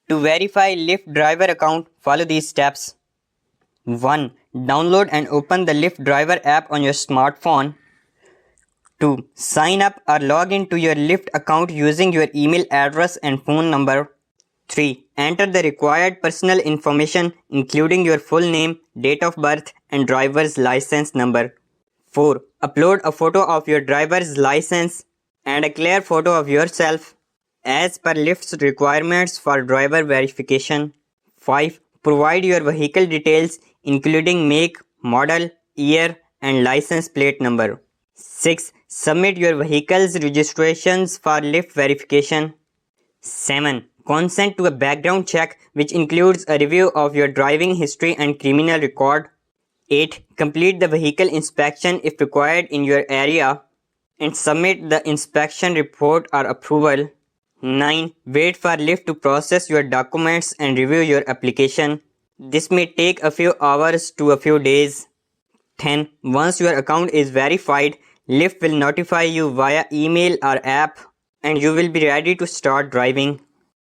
To verify Lyft driver account, follow these steps. 1. Download and open the Lyft driver app on your smartphone. 2. Sign up or log in to your Lyft account using your email address and phone number. 3. Enter the required personal information including your full name, date of birth and driver's license number. 4. Upload a photo of your driver's license and a clear photo of yourself as per Lyft's requirements for driver verification. 5. Provide your vehicle details including make, model, year and license plate number. 6. Submit your vehicle's registrations for Lyft verification. 7. Consent to a background check which includes a review of your driving history and criminal record. 8. Complete the vehicle inspection if required in your area and submit the inspection report or approval. 9. Wait for Lyft to process your documents and review your application. This may take a few hours to a few days. 10. Once your account is verified, Lyft will notify you via email or app and you will be ready to start driving.